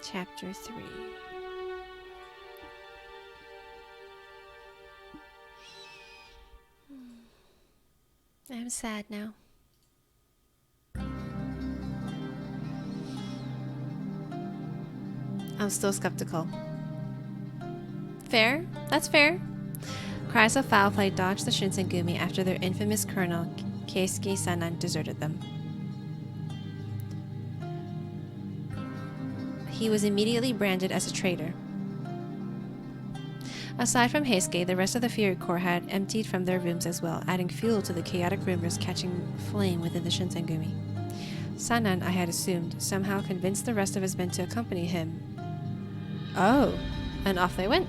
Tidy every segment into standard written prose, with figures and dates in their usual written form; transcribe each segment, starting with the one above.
Chapter 3. I'm sad now. I'm still skeptical. Fair. That's fair. Cries of foul play dodged the Shinsengumi after their infamous colonel, Keisuke Sanan, deserted them. He was immediately branded as a traitor. Aside from Heisuke, the rest of the Fury Corps had emptied from their rooms as well, adding fuel to the chaotic rumors catching flame within the Shinsengumi. Sanan, I had assumed, somehow convinced the rest of his men to accompany him. Oh, and off they went.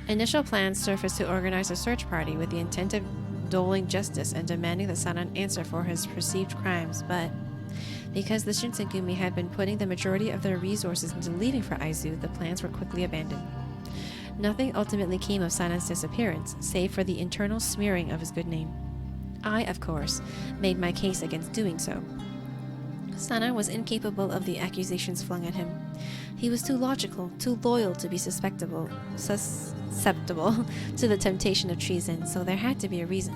Initial plans surfaced to organize a search party with the intent of doling justice and demanding that Sanan answer for his perceived crimes, but because the Shinsengumi had been putting the majority of their resources into leaving for Aizu, the plans were quickly abandoned. Nothing ultimately came of Sanan's disappearance, save for the internal smearing of his good name. I, of course, made my case against doing so. Sanan was incapable of the accusations flung at him. He was too logical, too loyal to be susceptible to the temptation of treason, so there had to be a reason.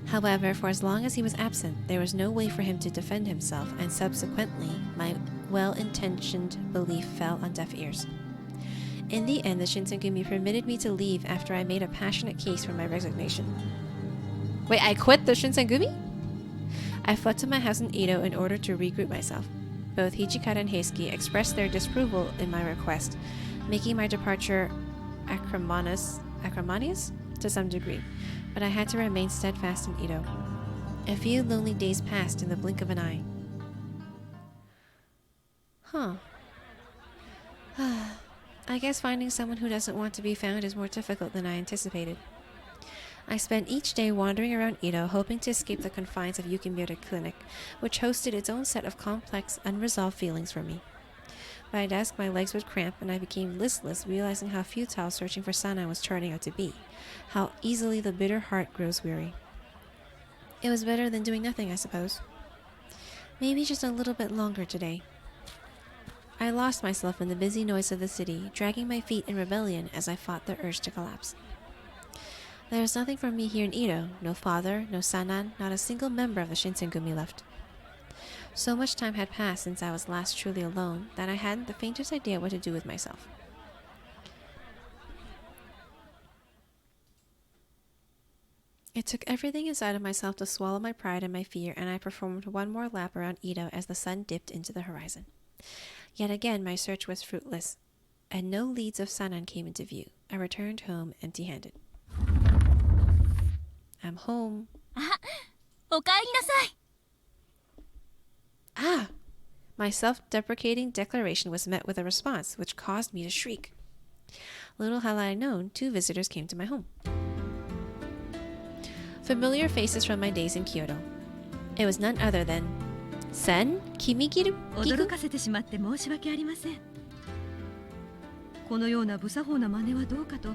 However, for as long as he was absent, there was no way for him to defend himself, and subsequently, my well-intentioned belief fell on deaf ears. In the end, the Shinsengumi permitted me to leave after I made a passionate case for my resignation. Wait, I quit the Shinsengumi? I fled to my house in Edo in order to regroup myself. Both Hijikata and Heisuke expressed their disapproval in my request, making my departure acrimonious to some degree, but I had to remain steadfast in Edo. A few lonely days passed in the blink of an eye. I guess finding someone who doesn't want to be found is more difficult than I anticipated. I spent each day wandering around Edo, hoping to escape the confines of Yukimura Clinic, which hosted its own set of complex, unresolved feelings for me. By dusk, my legs would cramp, and I became listless, realizing how futile searching for Sanan was turning out to be, how easily the bitter heart grows weary. It was better than doing nothing, I suppose. Maybe just a little bit longer today. I lost myself in the busy noise of the city, dragging my feet in rebellion as I fought the urge to collapse. There was nothing for me here in Edo, no father, no Sanan, not a single member of the Shinsengumi left. So much time had passed since I was last truly alone that I hadn't the faintest idea what to do with myself. It took everything inside of myself to swallow my pride and my fear, and I performed one more lap around Edo as the sun dipped into the horizon. Yet again my search was fruitless, and no leads of Sanan came into view. I returned home empty-handed. I'm home. Ah! My self-deprecating declaration was met with a response which caused me to shriek. Little had I known, 2 visitors came to my home. Familiar faces from my days in Kyoto. It was none other than Sen Kimigiru? 驚かせてしまって申し訳ありません。このような無作法な真似はどうかと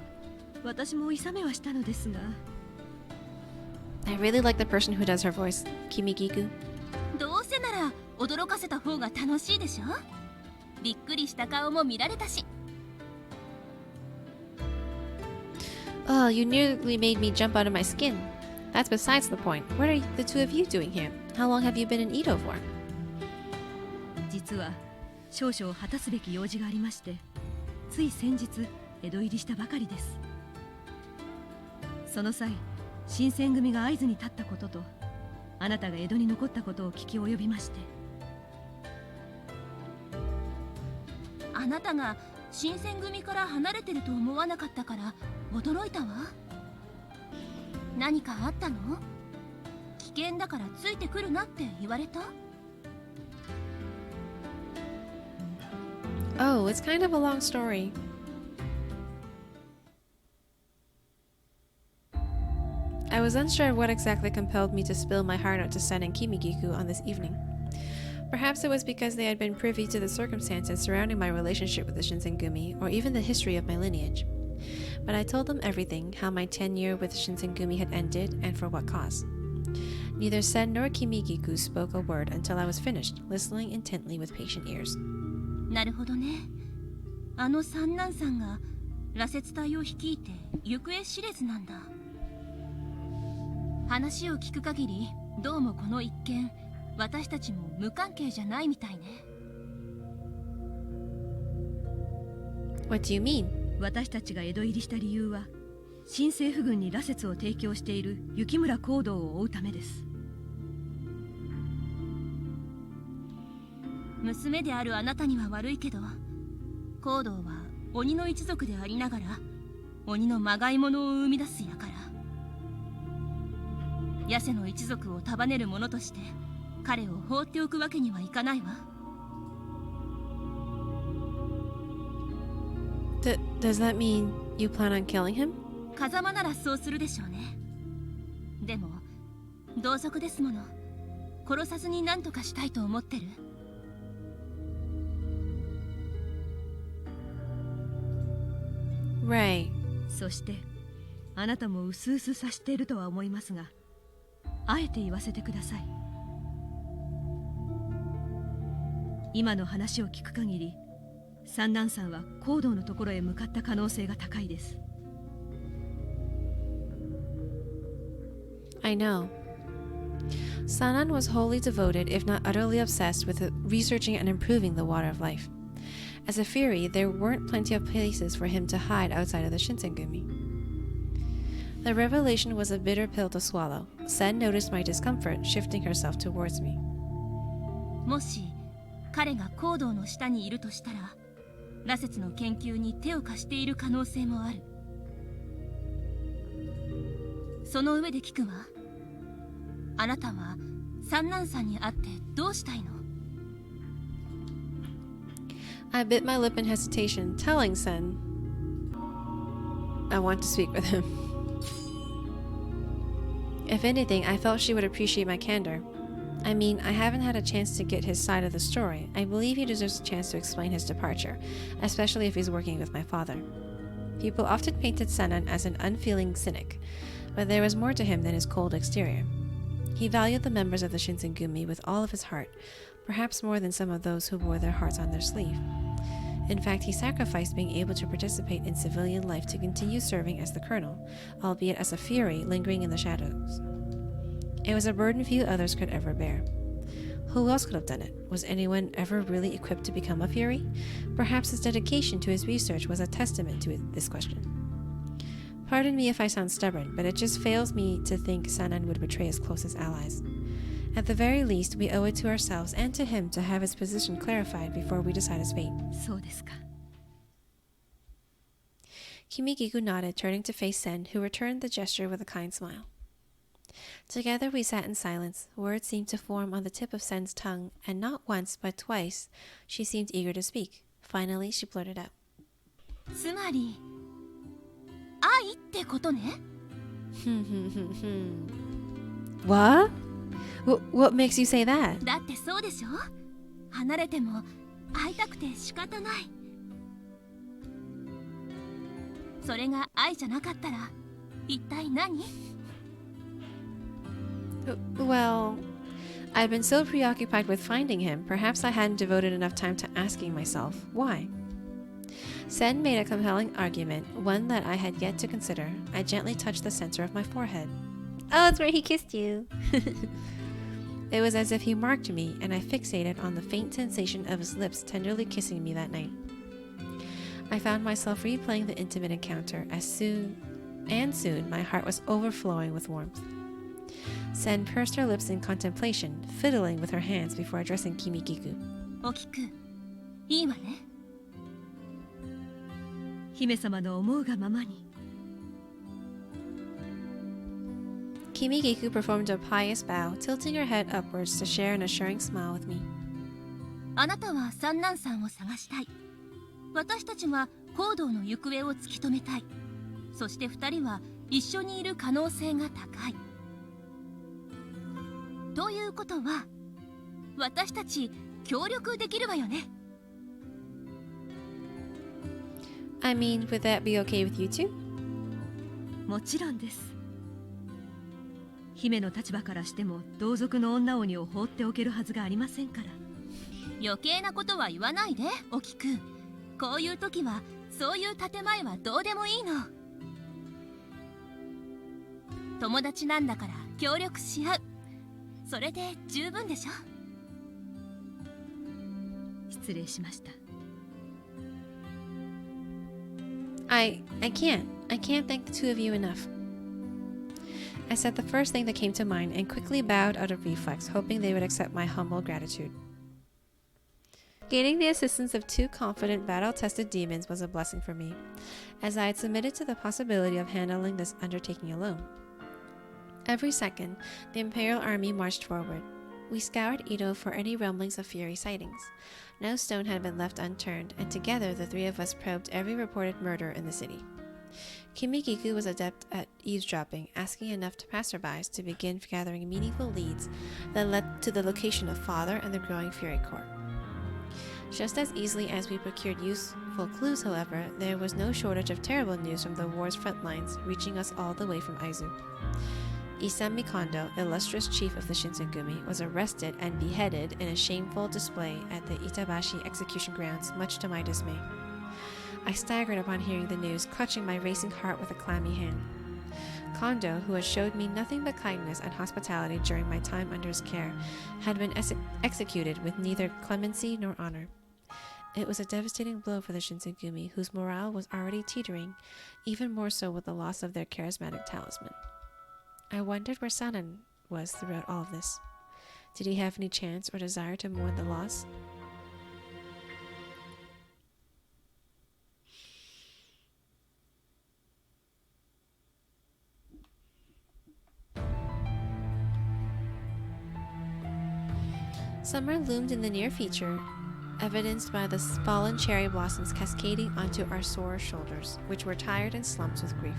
私も諌めはしたのですが。I really like the person who does her voice, Kimigiku. どうせなら驚かせた方が楽しいでしょ。びっくりした顔も見られたし。Oh, you nearly made me jump out of my skin. That's besides the point. What are the 2 of you doing here? How long have you been in Edo for? 実は少々果たすべき用事がありまして、つい先日江戸入りしたばかりです。その際、新選組が会津に立ったことと、あなたが江戸に残ったことを聞き及びまして。あなたが新選組から離れてると思わなかったから驚いたわ。何かあったの？危険だからついてくるなって言われた？ Oh, it's kind of a long story. I was unsure of what exactly compelled me to spill my heart out to Sen and Kimigiku on this evening. Perhaps it was because they had been privy to the circumstances surrounding my relationship with the Shinsengumi, or even the history of my lineage. But I told them everything, how my tenure with Shinsengumi had ended, and for what cause. Neither Sen nor Kimigiku spoke a word until I was finished, listening intently with patient ears. なるほどね。あの三男さんが羅刹隊を率いて行方知れずなんだ。話を聞く限り、どうもこの一件、私たちも無関係じゃないみたいね。What do you mean? 私たちが江戸入りした理由は、新政府軍に羅刹を提供している雪村光道を追うためです。娘であるあなたには悪いけど、光道は鬼の一族でありながら鬼のまがいものを生み出す輩。ヤセの一族を束ねる者として彼を放っておくわけにはいかないわ。Does that mean you plan on killing him? 風間ならそうするでしょうね。でも同族ですもの。殺さずに何とかしたいと思ってる。Right. そしてあなたもうすうす察しているとは思いますが、あえて言わせてください。今の話を聞く限り、三男さんは光道のところへ向かった可能性が高いです。I know. Sanan was wholly devoted, if not utterly obsessed, with researching and improving the water of life. As a fury, there weren't plenty of places for him to hide outside of the Shinsengumi. The revelation was a bitter pill to swallow. Sen noticed my discomfort, shifting herself towards me. もし彼が光道の下にいるとしたら、羅刹の研究に手を貸している可能性もある。その上で聞くわ。あなたは三男さんに会ってどうしたいの？ I bit my lip in hesitation, telling Sen I want to speak with him. If anything, I felt she would appreciate my candor. I mean, I haven't had a chance to get his side of the story. I believe he deserves a chance to explain his departure, especially if he's working with my father. People often painted Sanan as an unfeeling cynic, but there was more to him than his cold exterior. He valued the members of the Shinsengumi with all of his heart, perhaps more than some of those who wore their hearts on their sleeve. In fact, he sacrificed being able to participate in civilian life to continue serving as the colonel, albeit as a fury lingering in the shadows. It was a burden few others could ever bear. Who else could have done it? Was anyone ever really equipped to become a fury? Perhaps his dedication to his research was a testament to this question. Pardon me if I sound stubborn, but it just fails me to think Sanan would betray his closest allies. At the very least, we owe it to ourselves and to him to have his position clarified before we decide his fate. そうですか。Kimigiku nodded, turning to face Sen, who returned the gesture with a kind smile. Together we sat in silence. Words seemed to form on the tip of Sen's tongue, and not once, but twice, she seemed eager to speak. Finally, she blurted out. つまり愛ってことね。What? What makes you say that? だってそうでしょ。離れても会いたくて仕方ない。それが愛じゃなかったら一体何？ Well, I'd been so preoccupied with finding him, perhaps I hadn't devoted enough time to asking myself, why? Sen made a compelling argument, one that I had yet to consider. I gently touched the center of my forehead. Oh, it's where he kissed you. It was as if he marked me, and I fixated on the faint sensation of his lips tenderly kissing me that night. I found myself replaying the intimate encounter soon my heart was overflowing with warmth. Sen pursed her lips in contemplation, fiddling with her hands before addressing Kimigiku. おきく、いいわね。姫様の思うがままに。Kimigiku performed a pious bow, tilting her head upwards to share an assuring smile with me. あなたは三男さんを探したい。私たちは光道の行方を突き止めたい。そして二人は一緒にいる可能性が高い。ということは、私たち協力できるわよね。I mean, would that be okay with you two? もちろんです。姫の立場からしても同族の女鬼を放っておけるはずがありませんから。余計なことは言わないでオキくん。こういう時はそういう建前はどうでもいいの。友達なんだから協力し合う、それで十分でしょ。失礼しました。I can't thank the two of you enough. I said the first thing that came to mind and quickly bowed out of reflex, hoping they would accept my humble gratitude. Gaining the assistance of two confident, battle-tested demons was a blessing for me, as I had submitted to the possibility of handling this undertaking alone. Every second, the Imperial Army marched forward. We scoured Edo for any rumblings of Fury sightings. No stone had been left unturned, and together the three of us probed every reported murder in the city. Kimikiku was adept at eavesdropping, asking enough to passerbys to begin gathering meaningful leads that led to the location of Father and the growing Fury Corps. Just as easily as we procured useful clues, however, there was no shortage of terrible news from the war's front lines, reaching us all the way from Aizu. Isami Kondo, illustrious chief of the Shinsengumi, was arrested and beheaded in a shameful display at the Itabashi execution grounds, much to my dismay. I staggered upon hearing the news, clutching my racing heart with a clammy hand. Kondo, who had showed me nothing but kindness and hospitality during my time under his care, had been executed with neither clemency nor honor. It was a devastating blow for the Shinsengumi, whose morale was already teetering, even more so with the loss of their charismatic talisman. I wondered where Sanan was throughout all of this. Did he have any chance or desire to mourn the loss? Summer loomed in the near future, evidenced by the fallen cherry blossoms cascading onto our sore shoulders, which were tired and slumped with grief.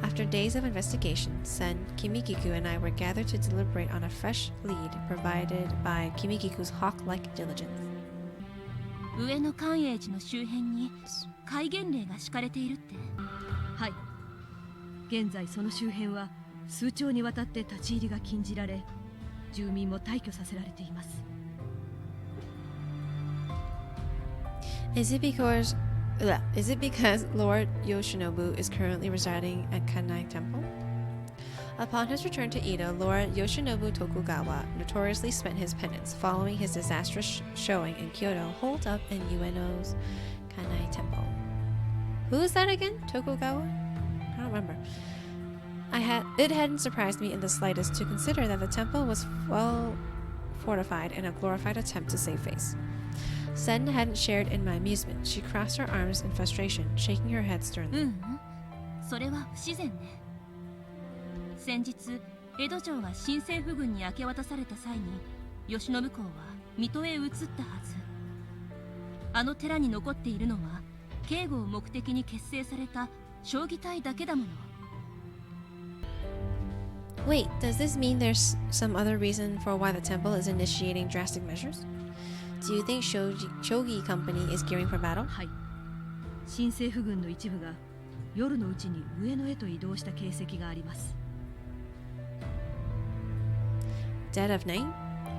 After days of investigation, Sen, Kimikiku, and I were gathered to deliberate on a fresh lead provided by Kimikiku's hawk-like diligence. 上野寛永寺の周辺に戒厳令が敷かれているって。はい。現在その周辺は数兆にわたって立ち入りが禁じられ、住民も退去させられています。Is it because Lord Yoshinobu is currently residing at Kanai Temple? Upon his return to Edo, Lord Yoshinobu Tokugawa notoriously spent his penance following his disastrous showing in Kyoto holed up in Ueno's Kanai Temple. Who is that again? Tokugawa? I don't remember. It hadn't surprised me in the slightest to consider that the temple was well fortified in a glorified attempt to save face. Sen hadn't shared in my amusement. She crossed her arms in frustration, shaking her head sternly. それは不自然ね。先日、江戸城が新政府軍に明け渡された際に、慶喜公は水戸へ移ったはず。あの寺に残っているのは、警護を目的に結成された将棋隊だけだもの。Wait, does this mean there's some other reason for why the temple is initiating drastic measures? Do you think Shogi Company is gearing for battle? はい。新政府軍の一部が夜のうちに上野へと移動した形跡があります。Dead of night?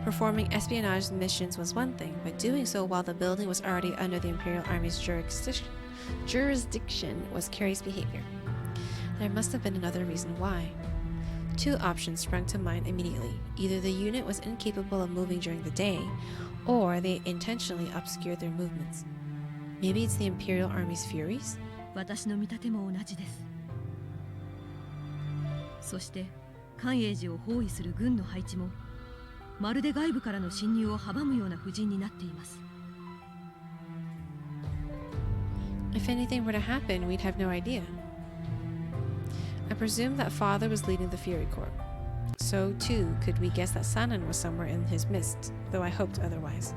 Performing espionage missions was one thing, but doing so while the building was already under the Imperial Army's jurisdiction was curious behavior. There must have been another reason why. Two options sprung to mind immediately. Either the unit was incapable of moving during the day, or they intentionally obscured their movements. Maybe it's the Imperial Army's Furies? 私の見立ても同じです。そして寛永寺を包囲する軍の配置もまるで外部からの侵入を阻むような布陣になっています。If anything were to happen, we'd have no idea. I presumed that Father was leading the Fury Corps. So, too, could we guess that Sanan was somewhere in his midst, though I hoped otherwise.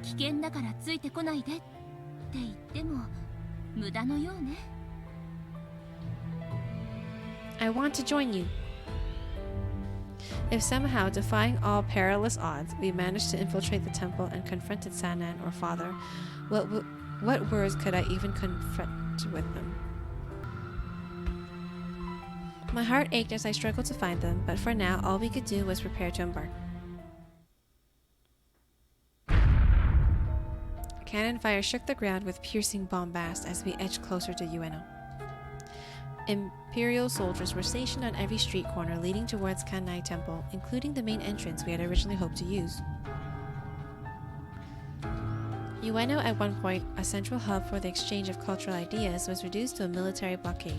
危険だからついてこないでって言っても無駄のようね。I want to join you. If somehow, defying all perilous odds, we managed to infiltrate the temple and confronted Sanan or Father, what words could I even confront with them? My heart ached as I struggled to find them, but for now, all we could do was prepare to embark. Cannon fire shook the ground with piercing bombast as we edged closer to Ueno. Imperial soldiers were stationed on every street corner leading towards Kanai Temple, including the main entrance we had originally hoped to use. Ueno, at one point a central hub for the exchange of cultural ideas, was reduced to a military blockade.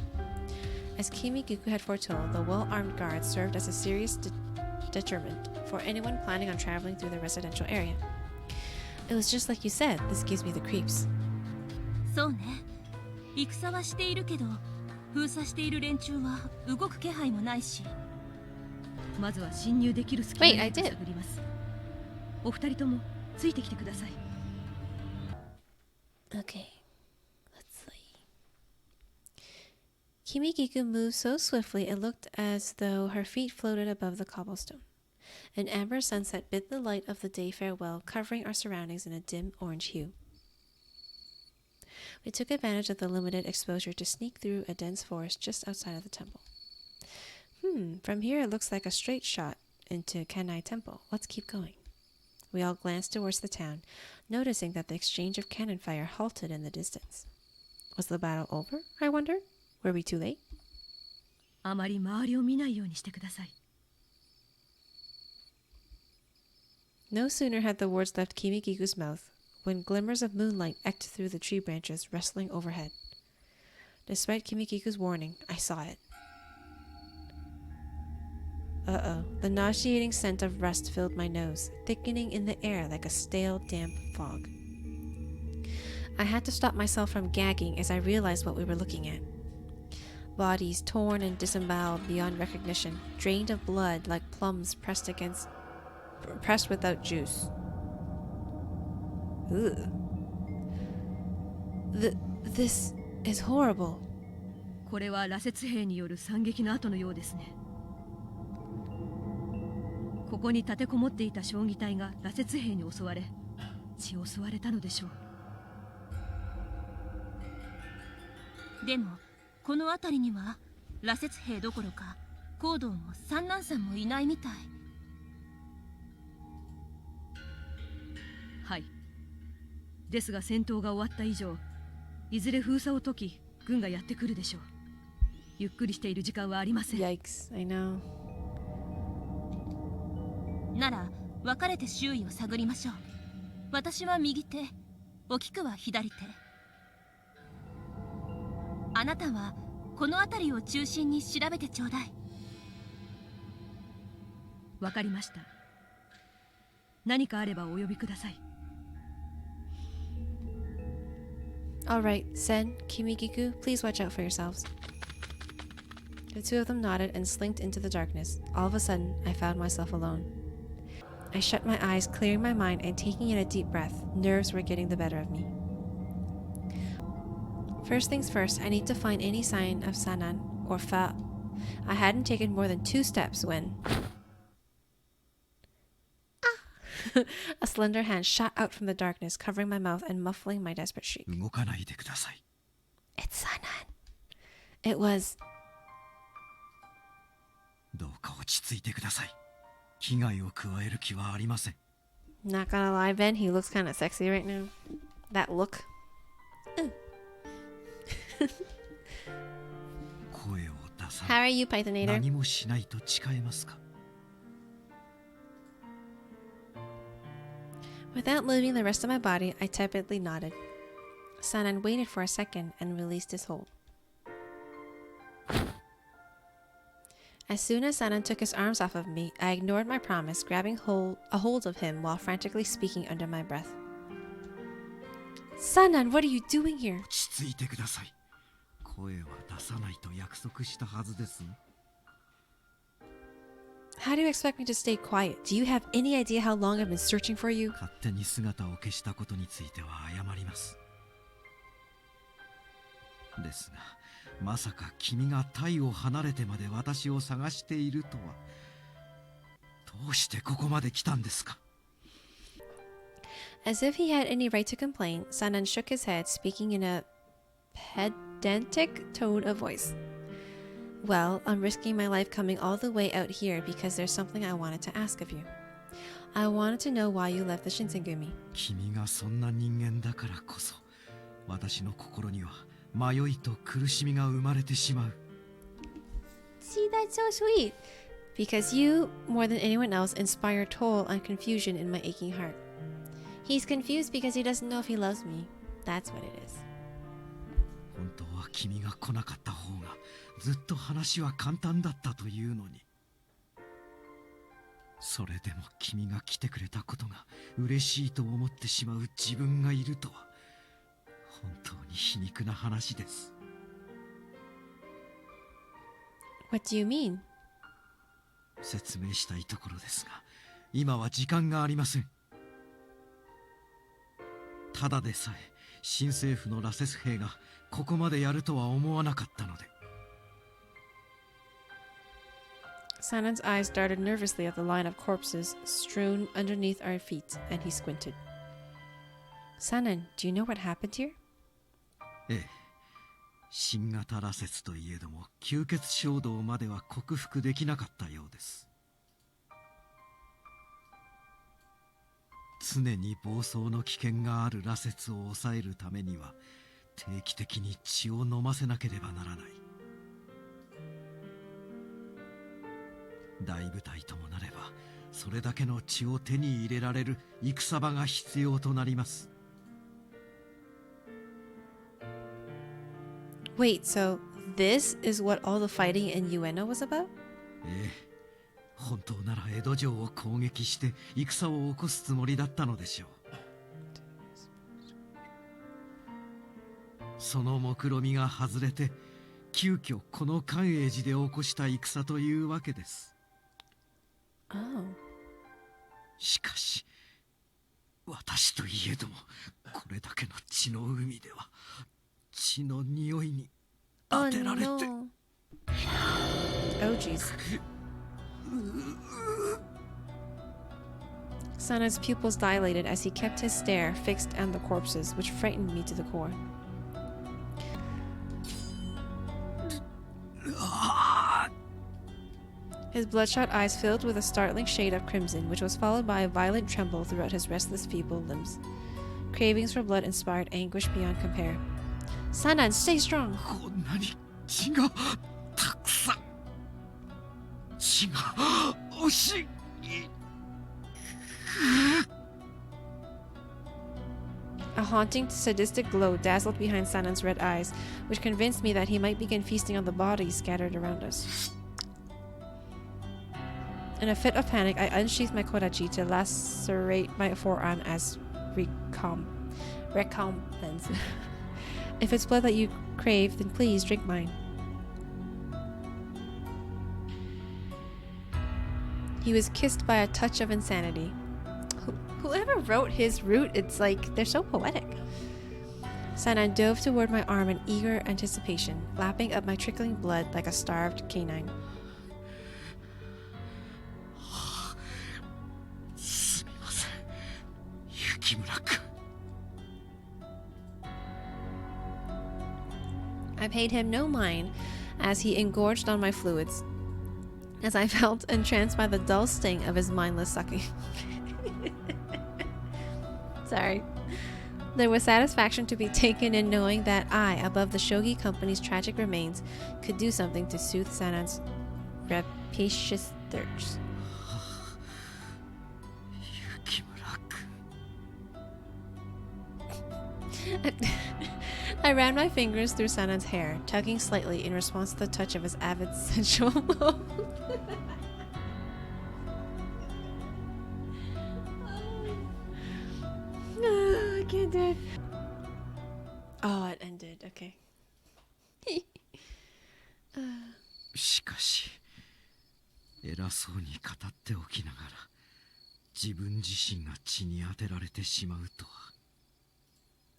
As Kimiguku had foretold, the well-armed guards served as a serious deterrent for anyone planning on traveling through the residential area. It was just like you said, this gives me the creeps. そうね。戦はしているけど、封鎖している連中は動く気配もないし。まずは侵入できる隙間 Wait, に I 探 did. ります。お二人ともついてきてください。Okay, let's see. Kimigiku moved so swiftly it looked as though her feet floated above the cobblestone. An amber sunset bid the light of the day farewell, covering our surroundings in a dim orange hue. We took advantage of the limited exposure to sneak through a dense forest just outside of the temple. From here it looks like a straight shot into Kanai Temple. Let's keep going. We all glanced towards the town, noticing that the exchange of cannon fire halted in the distance. Was the battle over, I wondered? Were we too late? あまり周りを見ないようにしてください。No sooner had the words left Kimigiku's mouth when glimmers of moonlight echoed through the tree branches rustling overhead. Despite Kimigiku's warning, I saw it. Uh-oh. The nauseating scent of rust filled my nose, thickening in the air like a stale, damp fog. I had to stop myself from gagging as I realized what we were looking at. Bodies torn and disemboweled beyond recognition, drained of blood like plums pressed without juice. Ugh. This is horrible. これは羅刹兵による惨劇の後のようですね。ここに立てこもっていた将棋隊が羅刹兵に襲われ、血を吸われたのでしょう。でもこの辺りには羅刹兵どころか高道も三男さんもいないみたい。はい。ですが戦闘が終わった以上、いずれ封鎖を解き、軍がやってくるでしょう。ゆっくりしている時間はありません。Yikes, I know. なら分かれて周囲を探りましょう。私は右手、お菊は左手。あなたはこの辺りを中心に調べてちょうだい。わかりました。何かあればお呼びください。All right, Sen, Kimigiku, please watch out for yourselves. The two of them nodded and slinked into the darkness. All of a sudden, I found myself alone. I shut my eyes, clearing my mind and taking in a deep breath. Nerves were getting the better of me. First things first, I need to find any sign of Sanan or Fa. I hadn't taken more than 2 steps when... A slender hand shot out from the darkness, covering my mouth and muffling my desperate shriek. 動かないでください。 It's Sanan. It was... どうか落ち着いてください。危害を加える気はありません。 Not gonna lie, Ben, he looks kind of sexy right now. That look. 声を出さ How ない。 are you, Pythonator? 何もしないと誓えますか？ Without moving the rest of my body, I tepidly nodded. Sanan waited for a second and released his hold. As soon as Sanan took his arms off of me, I ignored my promise, grabbing a hold of him while frantically speaking under my breath. Sanan, what are you doing here? 落ち着いてください。声は出さないと約束したはずですね。 How do you expect me to stay quiet? Do you have any idea how long I've been searching for you? 勝手に姿を消したことについては謝ります。ですが、まさか君がタイを離れてまで私を探しているとは。どうしてここまで来たんですか？ As if he had any right to complain, Sanan shook his head, speaking in a pedantic tone of voice. Well, I'm risking my life coming all the way out here because there's something I wanted to ask of you. I wanted to know why you left the Shinsengumi. 君がそんな人間だからこそ、私の心には迷いと苦しみが生まれてしまう。See, that's so sweet. Because you, more than anyone else, inspire toil and confusion in my aching heart. He's confused because he doesn't know if he loves me. That's what it is. 本当は君が来なかった方がずっと話は簡単だったというのに。それでも君が来てくれたことが嬉しいと思ってしまう自分がいるとは本当に皮肉な話です。What do you mean? 説明したいところですが、今は時間がありません。ただでさえ新政府の羅刹兵がここまでやるとは思わなかったので。Sanan's eyes darted nervously at the line of corpses strewn underneath our feet, and he squinted. Sanan, do you know what happened here? ええ、新型羅刹といえども吸血衝動までは克服できなかったようです。常に暴走の危険がある羅刹を抑えるためには定期的に血を飲ませなければならない。大部隊ともなればそれだけの血を手に入れられる戦場が必要となります。Wait, so this is what all the fighting in Ueno was about? ええ、本当なら江戸城を攻撃して戦を起こすつもりだったのでしょう。その目論みが外れて急遽この寛永寺で起こした戦というわけです。Oh. しかし私といえどもこれだけの血の海では血の匂いに当てられて、Oh, no. Oh, jeez. Sana's pupils dilated as he kept his stare fixed on the corpses, which frightened me to the core. His bloodshot eyes filled with a startling shade of crimson, which was followed by a violent tremble throughout his restless, feeble limbs. Cravings for blood inspired anguish beyond compare. Sanan, stay strong! こんなに血がたくさん、血が惜しい。A haunting, sadistic glow dazzled behind Sanan's red eyes, which convinced me that he might begin feasting on the bodies scattered around us. In a fit of panic, I unsheathed my kodachi to lacerate my forearm as recompense. If it's blood that you crave, then please drink mine. He was kissed by a touch of insanity. Whoever wrote his route, it's like, they're so poetic. Sanan dove toward my arm in eager anticipation, lapping up my trickling blood like a starved canine. すみません、雪村君。I paid him no mind as he engorged on my fluids, as I felt entranced by the dull sting of his mindless sucking. Sorry. There was satisfaction to be taken in knowing that I, above the Shogi Company's tragic remains, could do something to soothe Sanan's rapacious thirst. 雪村君。I ran my fingers through Sanan's hair, tugging slightly in response to the touch of his avid sensual mouth. I can't do it. Oh, it ended. Okay. しかし偉そうに語っておきながら自分自身が血に当てられてしまうとは。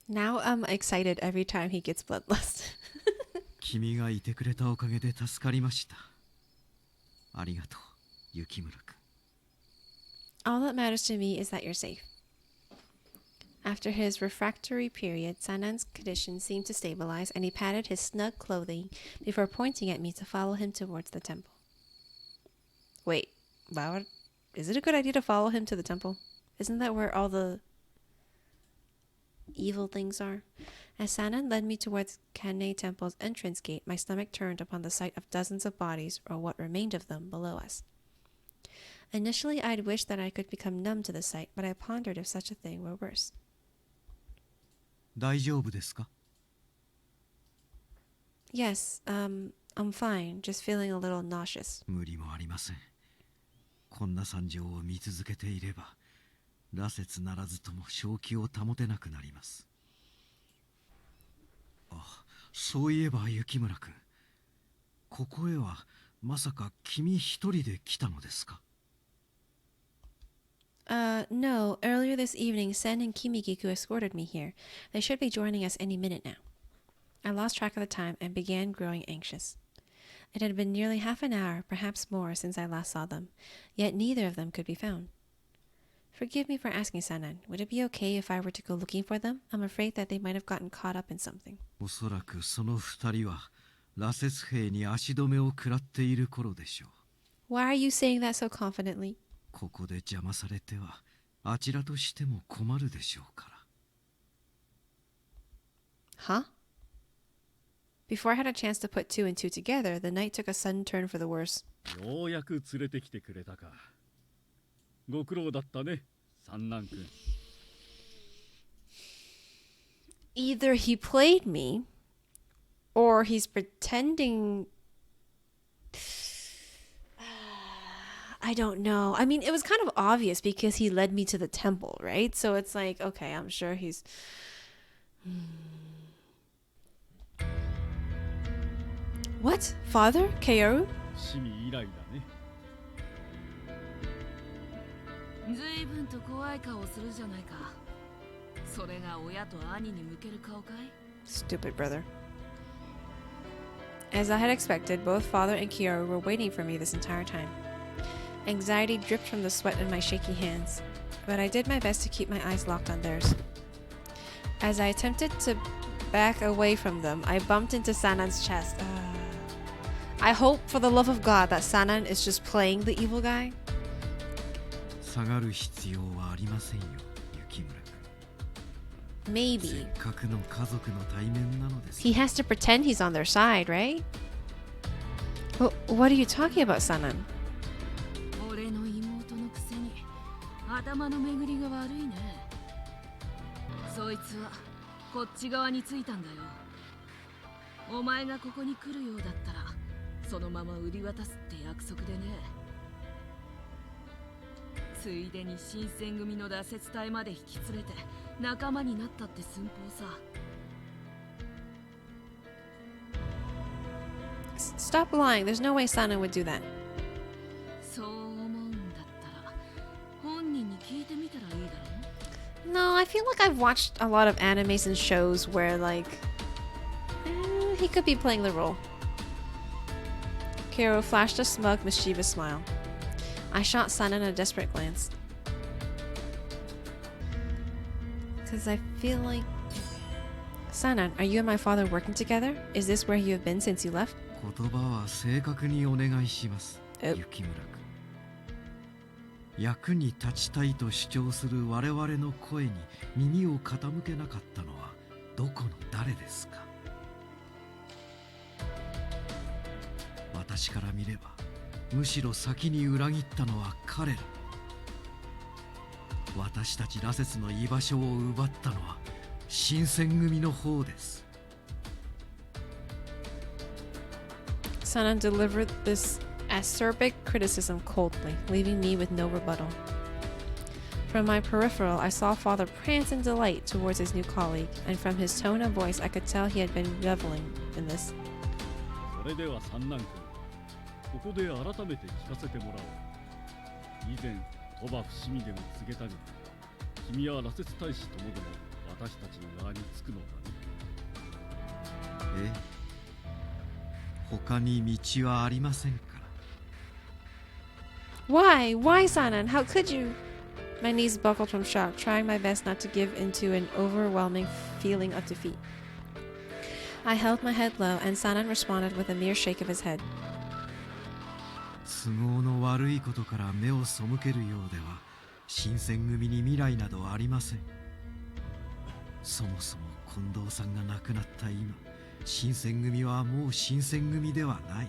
Now I'm excited every time he gets bloodlust. 君がいてくれたおかげで助かりました。ありがとう、雪村君。 All that matters to me is that you're safe. After his refractory period, Sanan's condition seemed to stabilize, and he patted his snug clothing before pointing at me to follow him towards the temple. Wait, is it a good idea to follow him to the temple? Isn't that where all the evil things are? As Sanan led me towards Kanne Temple's entrance gate, my stomach turned upon the sight of dozens of bodies, or what remained of them, below us. Initially, I'd wished that I could become numb to the sight, but I pondered if such a thing were worse. 大丈夫ですか? Yes, I'm fine, just feeling a little nauseous. 無理もありません。こんな惨状を見続けていれば、羅刹ならずとも正気を保てなくなります。あ、そういえば雪村君、ここへはまさか君一人で来たのですか? No. Earlier this evening, Sen and Kimigiku escorted me here. They should be joining us any minute now. I lost track of the time and began growing anxious. It had been nearly half an hour, perhaps more, since I last saw them, yet neither of them could be found. Forgive me for asking, Sanan. Would it be okay if I were to go looking for them? I'm afraid that they might have gotten caught up in something. おそらくその二人は羅刹兵に足止めを食らっている頃でしょう。 Why are you saying that so confidently? ここで邪魔されてはあちらとしても困るでしょうから。 Huh? Before I had a chance to put two and two together, the night took a sudden turn for the worse. ようやく連れてきてくれたか。ご苦労だったね、三男君。Either he played me, or he's pretending... I don't know. I mean, it was kind of obvious because he led me to the temple, right? So it's like, okay, I'm sure he's... What? Father? Kaoru? 死に以来だね。随分と怖い顔をするじゃないか。それが親と兄に向ける顔かい? Stupid brother. As I had expected, both father and Kaoru were waiting for me this entire time. Anxiety dripped from the sweat in my shaky hands, but I did my best to keep my eyes locked on theirs. As I attempted to back away from them, I bumped into Sanan's chest. I hope, for the love of God, that Sanan is just playing the evil guy. 下がる必要はありませんよ、雪村君。 Maybe. せっかくの家族の対面なのです。 He has to pretend he's on their side, right? What are you talking about, Sanan? 俺の妹のくせに頭の巡りが悪いね。そいつはこっち側についたんだよ。お前がここに来るようだったらそのまま売り渡すって約束でね。ついでに新選組の羅刹隊まで引き連れて仲間になったって寸法さ。 Stop lying. There's no way Sanan would do that. そう思うんだったら本人に聞いてみたらいいだろ。 No, I feel like I've watched a lot of animes and shows where, like, he could be playing the role. Kaoru flashed a smug, mischievous smile. I shot Sanan a desperate glance. Because I feel like... Sanan, are you and my father working together? Is this where you have been since you left? 言葉は正確にお願いします、雪村君。役に立ちたいと主張する我々の声に耳を傾けなかったのはどこの誰ですか？私から見ればむしろ先に裏切ったのは彼ら。私たち羅刹の居場所を奪ったのは新選組の方です。 Sanan delivered this acerbic criticism coldly, leaving me with no rebuttal. From my peripheral, I saw Father prance in delight towards his new colleague, and from his tone of voice I could tell he had been reveling in this. それでは三男君、ここで改めて聞かせてもらおう。以前鳥羽伏見でも告げたが、君は羅刹大使ともども私たちの側につくのだね。ええ。 他に道はありませんから。 Why? Why, Sanan? How could you? My knees buckled from shock, trying my best not to give into an overwhelming feeling of defeat. I held my head low, and Sanan responded with a mere shake of his head. 都合の悪いことから目を背けるようでは新選組に未来などありません。そもそも近藤さんが亡くなった今、新選組はもう新選組ではない。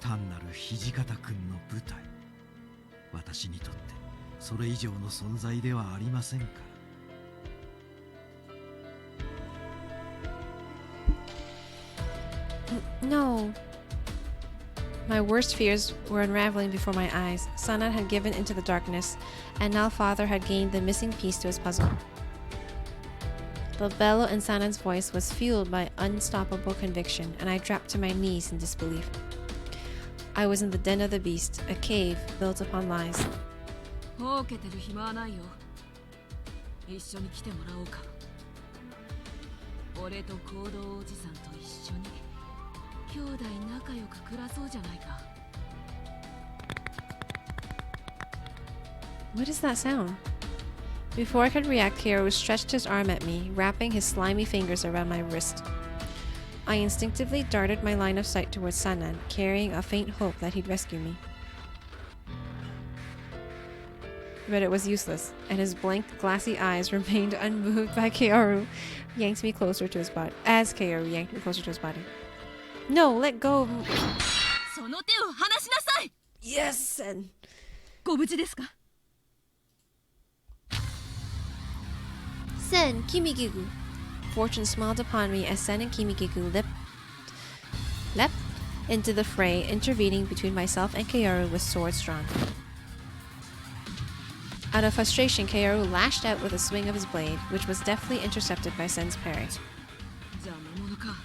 単なる土方君の部隊。私にとってそれ以上の存在ではありませんから。No. My worst fears were unraveling before my eyes. Sanan had given into the darkness, and now Father had gained the missing piece to his puzzle. The bellow in Sanan's voice was fueled by unstoppable conviction, and I dropped to my knees in disbelief. I was in the den of the beast, a cave built upon lies. ほうけてる暇はないよ。一緒に来てもらおうか。俺と行動おじさんと一緒に兄弟仲良く暮らそうじゃないか。What is that sound? Before I could react, Kaoru stretched his arm at me, wrapping his slimy fingers around my wrist. I instinctively darted my line of sight towards Sanan, carrying a faint hope that he'd rescue me. But it was useless, and his blank, glassy eyes remained unmoved by Kaoru, yanked me closer to his body. As Kaoru yanked me closer to his body. No, let go of me. その手を離しなさい。 Yes, Sen. ご無事ですか？ Sen, Kimigigu. Fortune smiled upon me as Sen and Kimigigu leapt into the fray, intervening between myself and Kaoru with swords drawn. Out of frustration, Kaoru lashed out with a swing of his blade, which was deftly intercepted by Sen's parry. 邪魔者か。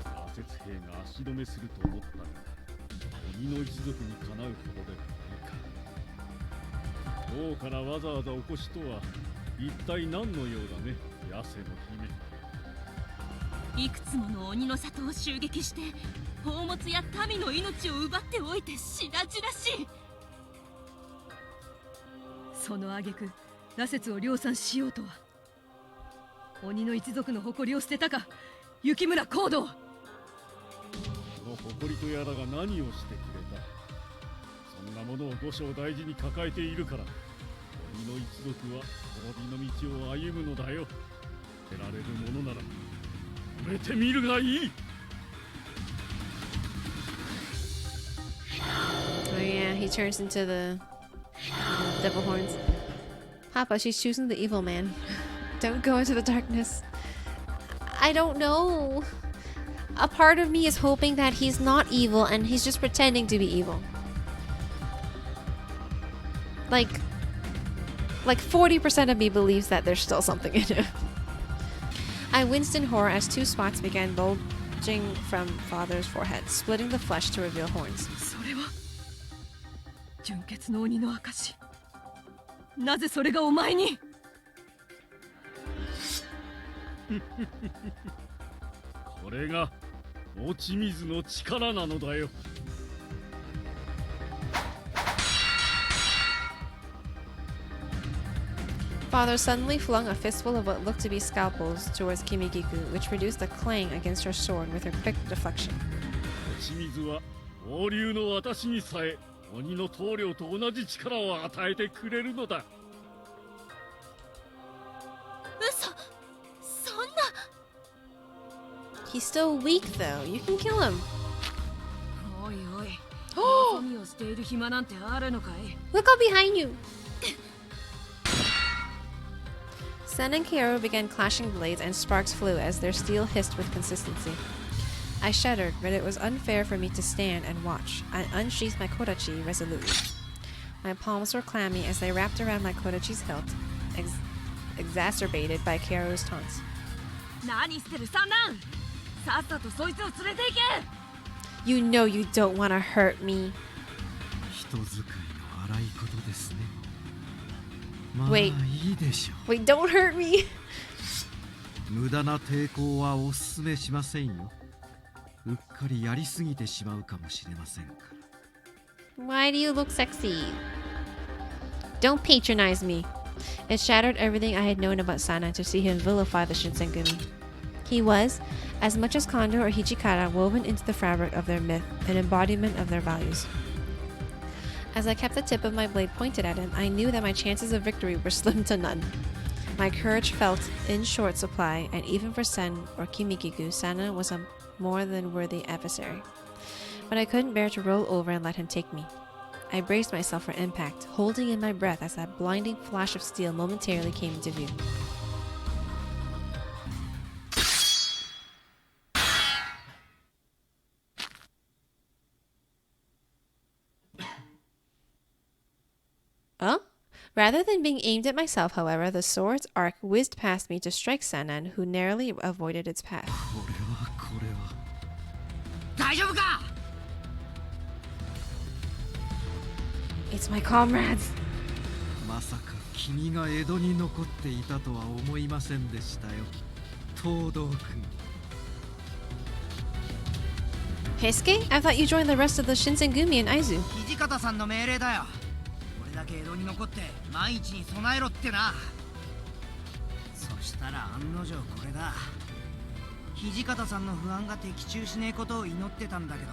挫折兵が足止めすると思ったが、鬼の一族にかなうほどではないか。王からわざわざお越しとは一体何のようだね、ヤセの姫。いくつもの鬼の里を襲撃して宝物や民の命を奪っておいて白々しい。その挙句羅刹を量産しようとは。鬼の一族の誇りを捨てたか、雪村行動。その誇りとやらが何をしてくれた。そんなものを五章大事に抱えているから、鬼の一族は滅びの道を歩むのだよ。捨てられるものなら止めてみるがいい。Oh yeah, he turns into the devil horns. Papa, she's choosing the evil man. Don't go into the darkness. I don't know. A part of me is hoping that he's not evil and he's just pretending to be evil. Like 40% of me believes that there's still something in him. I winced in horror as two spots began bulging from Father's forehead, splitting the flesh to reveal horns. それは純血の鬼の証。なぜそれがお前に？これが落ち水の力なのだよ。Father suddenly flung a fistful of what looked to be scalpels towards Kimigiku, which produced a clang against her sword with her quick deflection. 落ち水は王流の私にさえ鬼の棟梁と同じ力を与えてくれるのだ。嘘、そんな。 He's still weak though. You can kill him. おいおい。何をしている暇なんてあるのかい。 Look out behind you! Sen and Kaoru began clashing blades and sparks flew as their steel hissed with consistency. I shuddered, but it was unfair for me to stand and watch. I unsheathed my kodachi resolutely. My palms were clammy as they wrapped around my kodachi's hilt, exacerbated by Kaoru's taunts. 何してる三男。さっさとそいつを連れて行け。 You know you don't want to hurt me. 人使いの荒いことですね。まあ Wait. いいでしょ Wait, don't hurt me! う。無駄な抵抗はおすすめしませんよ。うっかりやりすぎてしまうかもしれませんから。Why do you look sexy? Don't patronize me. It shattered everything I had known about Sanan to see him vilify the Shinsengumi. He was, as much as Kondo or Hijikata, woven into the fabric of their myth, an embodiment of their values. As I kept the tip of my blade pointed at him, I knew that my chances of victory were slim to none. My courage felt in short supply, and even for Sen or Kimikiku, Sanan was a more than worthy adversary. But I couldn't bear to roll over and let him take me. I braced myself for impact, holding in my breath as that blinding flash of steel momentarily came into view. Rather than being aimed at myself, however, the sword's arc whizzed past me to strike Sanan, who narrowly avoided its path. これは大丈夫か。 It's my comrades! まさか君が江戸に残っていたとは思いませんでしたよ、東堂君。 Heisuke? I thought you joined the rest of the Shinsengumi in Aizu. 土方さんの命令だよ。これだけ江戸に残って万一に備えろってな。そしたら案の定これだ。土方さんの不安が的中しねえことを祈ってたんだけど。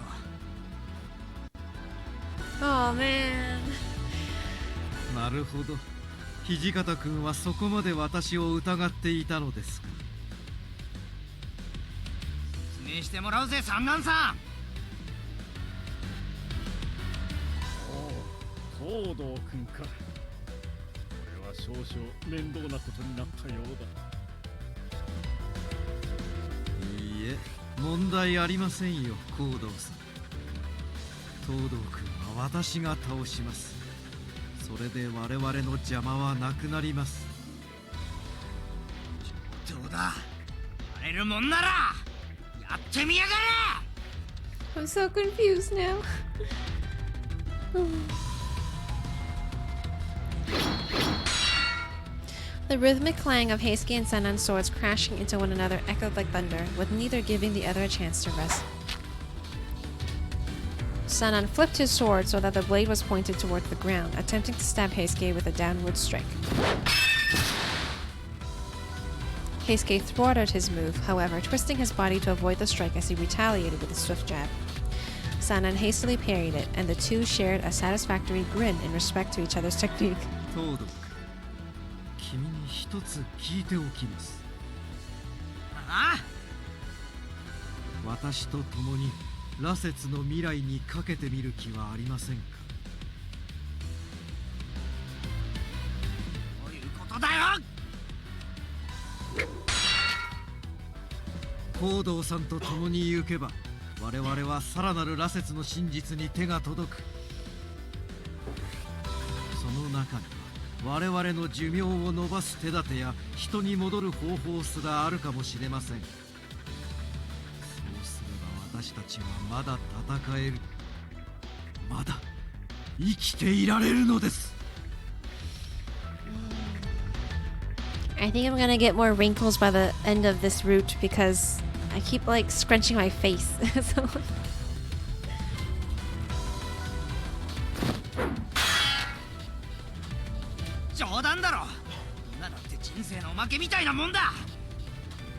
Oh man. なるほど、土方君はそこまで私を疑っていたのですか。説明してもらうぜ、三男さん。東堂君か。これは少々面倒なことになったようだ。いいえ、問題ありませんよ、高堂さん。東堂君は私が倒します。それで我々の邪魔はなくなります。どうだ、やれるもんならやってみやがれ。 I'm so confused now. The rhythmic clang of Heisuke and Sanan's swords crashing into one another echoed like thunder, with neither giving the other a chance to rest. Sanan flipped his sword so that the blade was pointed toward the ground, attempting to stab Heisuke with a downward strike. Heisuke thwarted his move, however, twisting his body to avoid the strike as he retaliated with a swift jab. Sanan hastily parried it, and the two shared a satisfactory grin in respect to each other's technique. 東堂君、君に一つ聞いておきます。ああ、私と共に羅刹の未来にかけてみる気はありませんか。どういうことだよ。高堂さんと共に行けば我々はさらなる羅刹の真実に手が届く。その中には我々の寿命を延ばす手立てや人に戻る方法すらあるかもしれません。そうすれば私たちはまだ戦える、まだ生きていられるのです。 I think I'm gonna get more wrinkles by the end of this route because I keep like scrunching my face. So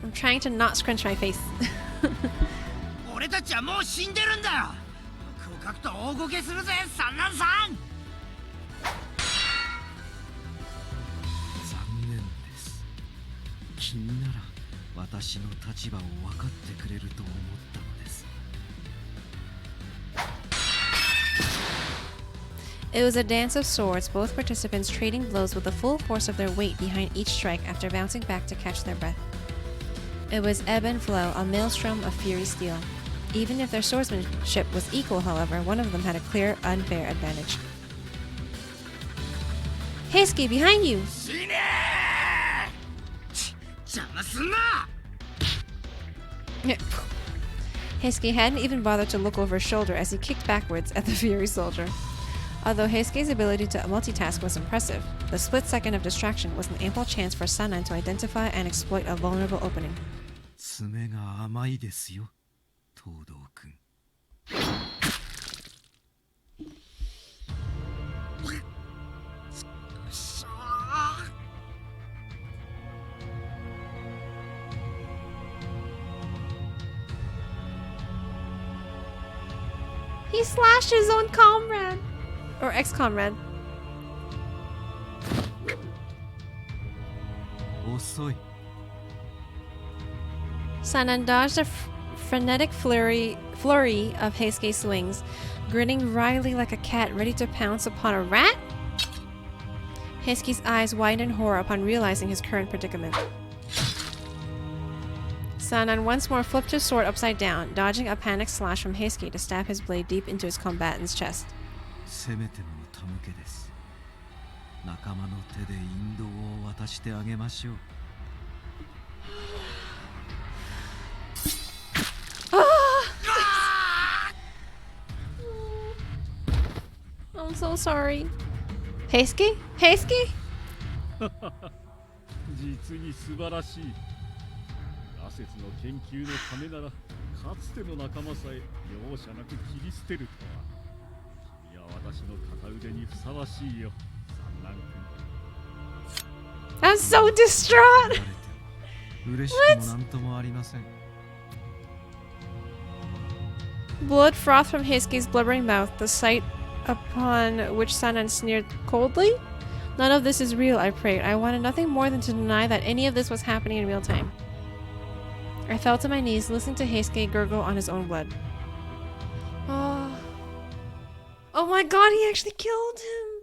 I'm trying to not scrunch my face. 俺たちはもう死んでるんだよ。空格と大ごけするぜ、三男さん。残念です。君なら私の立場を分かってくれると思ったのです。 It was a dance of swords, both participants trading blows with the full force of their weight behind each strike after bouncing back to catch their breath. It was ebb and flow, a maelstrom of fiery steel. Even if their swordsmanship was equal, however, one of them had a clear, unfair advantage. Heisuke, behind you! 死ねー！邪魔すんな！ Heisuke hadn't even bothered to look over his shoulder as he kicked backwards at the fiery soldier. Although Heisuke's ability to multitask was impressive, the split second of distraction was an ample chance for Sanan to identify and exploit a vulnerable opening. 爪が甘いですよ、東堂君。He slashed his own comrade. Or ex-comrade. 遅い。 Sanan dodged a frenetic flurry of Heisuke's swings, grinning wryly like a cat ready to pounce upon a rat. Heisuke's eyes widened in horror upon realizing his current predicament. Sanan once more flipped his sword upside down, dodging a panicked slash from Heisuke to stab his blade deep into his combatant's chest. せめてもの手向けです。仲間の手で引導を渡してあげましょう。 I'm so sorry. Heisuke? Heisuke? 実に素晴らしい。羅刹の研究のためなら、かつての仲間さえ容赦なく切り捨てるとは。君は私の片腕にふさわしいよ、三男君。 I'm so distraught! 嬉しくもなんともありません。 Blood frothed from Heisuke's blubbering mouth, the sight upon which Sanan sneered coldly. None of this is real, I prayed. I wanted nothing more than to deny that any of this was happening in real time. I fell to my knees, listening to Heisuke gurgle on his own blood. Oh. Oh my god, he actually killed him!